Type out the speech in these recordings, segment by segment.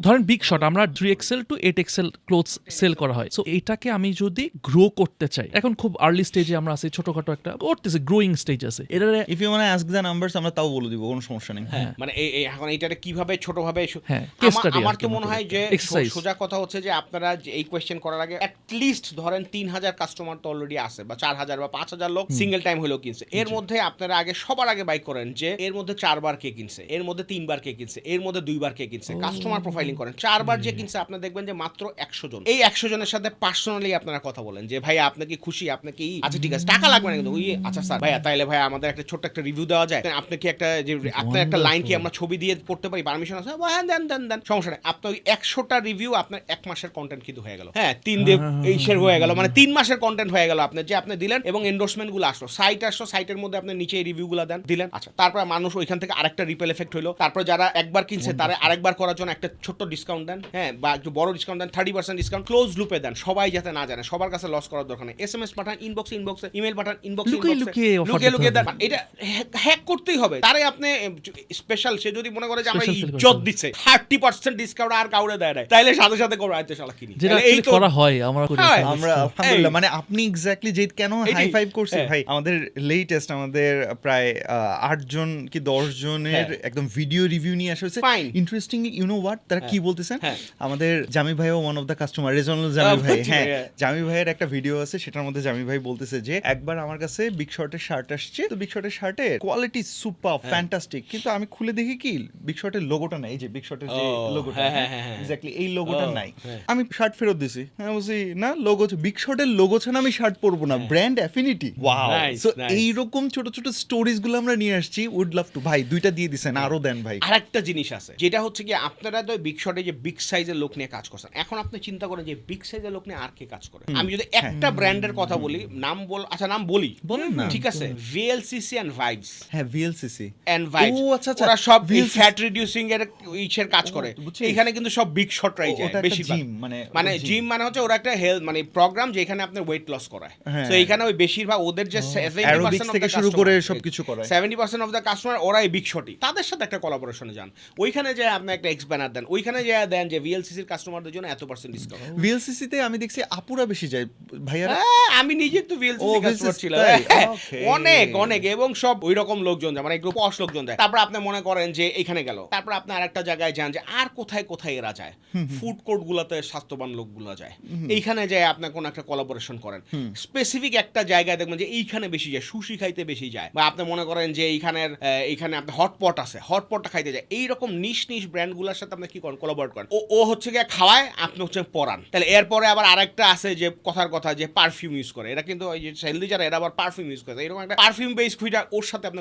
ধরেন big shot আমরা 3XL to 8XL clothes sell করা হয়, সো এইটাকে আমি যদি গ্রো করতে চাই, এখন খুব আর্লি স্টেজে আমরা আছি, ছোটখাটো একটা করতেছি, গ্রোয়িং স্টেজ আছে, এটা if you want to ask the numbers আমরা তাও বলে দিব, কোনো সমস্যা নেই। হ্যাঁ মানে এখন এইটারে কিভাবে ছোটভাবে আমার তো মনে হয় যে সোজা কথা হচ্ছে যে আপনারা এই কোয়েশ্চেন করার আগে অ্যাটলিস্ট ধরেন 3000 কাস্টমার তো অলরেডি আছে, বা 4000 বা 5000 লোক সিঙ্গেল টাইম হলেও কিনছে, এর মধ্যে আপনারা আগে সবার আগে বাই করেন যে এর মধ্যে 4 বার কে কিনছে, এর মধ্যে 3 বার কে কিনছে, এর মধ্যে 2 বার কে কিনছে, কাস্টমার প্রোফাইলিং করেন। 4 বার যে কিনছে আপনারা দেখবেন যে মাত্র 100 জন। এই 100 জনের সাথে পার্সোনালি আপনারা কথা বলেন যে ভাই আপনি কি খুশি, আপনি কি আচ্ছা ঠিক আছে টাকা লাগবে না কিন্তু ওই আচ্ছা স্যার ভাইয়া তাইলে ভাই আমাদের একটা ছোট্ট একটা রিভিউ দেওয়া যায়, আপনি কি একটা যে আপনার একটা লাইন কি আমরা ছবি দিয়ে পড়তে পারি, পারমিশন আছে? হ্যাঁ দেন সমস্যা নেই। আপনার ওই 100টা রিভিউ আপনার 1 মাসের কন্টেন্ট কিন্তু হয়ে গেল। হ্যাঁ 3 দিন এই শেয়ার হয়ে গেল, মানে 3 মাসের কন্টেন্ট হয়ে গেল আপনার, যে আপনি দিলেন এবং এন্ডোর্সমেন্ট গুলো আসলো, সাইট আসলো, সাইটের মধ্যে আপনি নিচে রিভিউ গুলো দিলেন। আচ্ছা তারপর মানুষ ওইখান থেকে আরেকটা রিপেল এফেক্ট হলো, তারপর যারা একবার কিনছে তারা আরেকবার করার জন্য একটা ছোট্ট ডিসকাউন্ট দেন, হ্যাঁ বা একটু বড় ডিসকাউন্ট দেন, 30% ডিসকাউন্ট ক্লোজ লুপে দেন, সবাই যাতে না জানে, সবার কাছে লস করার দরকার নেই। SMS পাঠান ইনবক্সে, ইমেল পাঠান ইনবক্সে, লুকিয়ে দেন, এটা হ্যাক করতেই হবে। তারে আপনি স্পেশাল, সে যদি মনে করে যে আমরা ইজ্জত দিচ্ছে 30% ডিসকাউন্ট আর কাউরে দেয় না, তাইলে সাথে সাথে করে আইতে শালা কিনি, যেটা এই করা হয় আমরা করি। আমরা আলহামদুলিল্লাহ, মানে আপনি এক্স্যাক্টলি যে কেন হাই ফাইভ করছি ভাই, আমাদের লেটেস্ট আমাদের প্রায় 8 জন কি 10 জনের একদম ভিডিও রিভিউ নিয়ে আসা হয়েছে। ইন্টারেস্টিং ইউ নো হোয়াট, তারা কি বলতেছেন, আমাদের জামি ভাইও ওয়ান অফ দ্য কাস্টমার, রেজনাল জামি ভাই, হ্যাঁ জামি ভাইয়ের একটা ভিডিও আছে, সেটার মধ্যে জামি ভাই বলতেছে যে একবার আমার কাছে বিগ শর্টের শার্ট আসছে, তো বিগ শর্টের শার্টের কোয়ালিটি সুপার ফ্যান্টাস্টিক, কিন্তু আমি খুলে দেখি কি বিগ শর্টের লোগোটা নাই, এই যে বিগ শর্টের যে লোগোটা, এক্স্যাক্টলি এই লোগোটা নাই। আমি শার্ট ফেরত দিছি, আমি বলছি না লোগো বিগ শর্টের লোগো ছাড়া আমি শার্ট পরবো না, ব্র্যান্ড অ্যাফিনিটি। ওয়াও, সো এইরকম ছোট ছোট স্টোরিজ গুলো আমরা নিয়ে আসছি। উড লাভ টু ভাই, 2টা দিয়ে দিছেন, আরো দেন ভাই। আরেকটা জিনিস আছে যেটা হচ্ছে কি আপনারা তো বিগ শটে যে বিগ সাইজের লোক নিয়ে কাজ করছেন, এখন আপনি চিন্তা করেন যে বিগ সাইজের লোক নিয়ে আর কে কাজ করে। আমি যদি একটা ব্র্যান্ডের কথা বলি, নাম বলি ঠিক আছে, VLCC এন্ড ভাইবস। হ্যাঁ VLCC এন্ড ভাইবস, ও আচ্ছা ওরা সব ফ্যাট রিডিউসিং এর ইসের কাজ করে। এখানে কিন্তু সব বিগ শটরাই যায় বেশিরভাগ, মানে জিম মানে হচ্ছে ওরা একটা হেলথ মানে প্রোগ্রাম যেখানে আপনি ওয়েট লস করায়। সো এখানে ওই বেশিরভাগ ওদের যে 70% থেকে শুরু করে সবকিছু করায়, 70% অফ দ্য কাস্টমার ওরা এই বিগ শটই, তাদের সাথে একটা কোলাবোরেশনে যান, ওইখানে যে আপনি একটা এক্স ব্যানার দেন, ওইখানে যে দেন যে VLCC এর কাস্টমারদের জন্য এত % ডিসকাউন্ট। VLCC তে আমি দেখছি আপুরা বেশি যায় ভাইয়ারা। আমি নিজে তো VLCC কাস্টমার ছিলাম অনেক এবং সব ওই রকম লোকজন যায়, মানে একটু পশ লোকজন যায়। তারপর আপনি মনে করেন যে এখানে গেল, তারপর আপনি আরেকটা জায়গায় যান যে আর কোথায় কোথায় এরা যায়, ফুড কোর্ট গুলাতে স্বাস্থ্যবান লোকগুলো যায়, এইখানে যায় আপনি কোন একটা কোলাবোরেশন করেন, স্পেসিফিক একটা জায়গায় দেখবেন যে এইখানে বেশি যায়, সুশি খাইতে বেশি যায়, বা আপনি মনে করেন যে এইখানে আপনার হটপট আছে, হটপটটা খাইতে যায়। এইরকম নিশ ব্র্যান্ডগুলোর সাথে আপনি কি করেন, কোলাবোরেট করেন। ও হচ্ছে গিয়ে খাওয়ায়, আপনি হচ্ছে পরান। তাহলে এরপরে আবার আরেকটা আছে যে কথার কথা যে পারফিউম ইউজ করে, এরা কিন্তু ওই যে হেলদি যারা এরা আবার পারফিউম ইউজ করে, এরকম একটা পারফিউম বেস খুঁজা ওর সাথে আপনি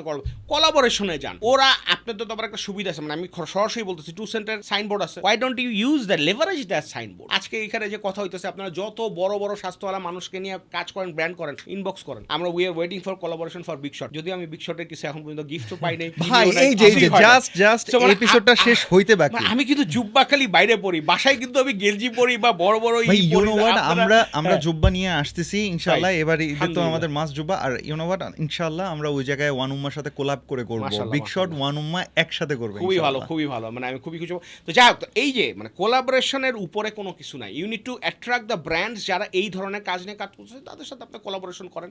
কোলাবোরেশনে যান। ওরা আপনার তো আবার একটা সুবিধা আছে, মানে আমি সরাসরি বলতেছি 2 সেন্টের সাইনবোর্ড আছে, why don't you use the leverage that signboard. আজকে এখানে যে কথা হইতেছে, আপনারা যত বড় বড় স্বাস্থ্যওয়ালা মানুষকে নিয়ে কাজ করেন, ব্র্যান্ড করেন, ইনবক্স করেন, আমরা we are waiting for collaboration for big shot. যদি আমি বিগ শটের কিছু এখন পর্যন্ত গিফটও পাই নাই ভাই, এই যে জাস্ট এপিসোডটা শেষ হইতে বাকি। আমি কিন্তু জুব্বা খালি বাইরে পরি, বাসায় কিন্তু আমি গেঞ্জি পরি বা বড় বড় ভাই ইউ নো হোয়াট, আমরা জুব্বা নিয়ে আসতেছি ইনশাআল্লাহ, এবারে ঈদে তো আমাদের মাস জুব্বা, আর ইউ নো হোয়াট ইনশাআল্লাহ আমরা ওই জায়গায় ওয়ান উম্মার সাথে কোলাব করে করব, বিগ শট ওয়ান উম্মা একসাথে করবে, খুবই ভালো, মানে আমি খুবই খুশি। তো যাই হোক, এই যে মানে কোলাবোরেশনের উপরে কোনো কিছু নাই, you need to attract the brands যারা এই ধরনের কাজ নিয়ে কাজ করছে, তাদের সাথে আপনি কোলাবোরেশন করেন,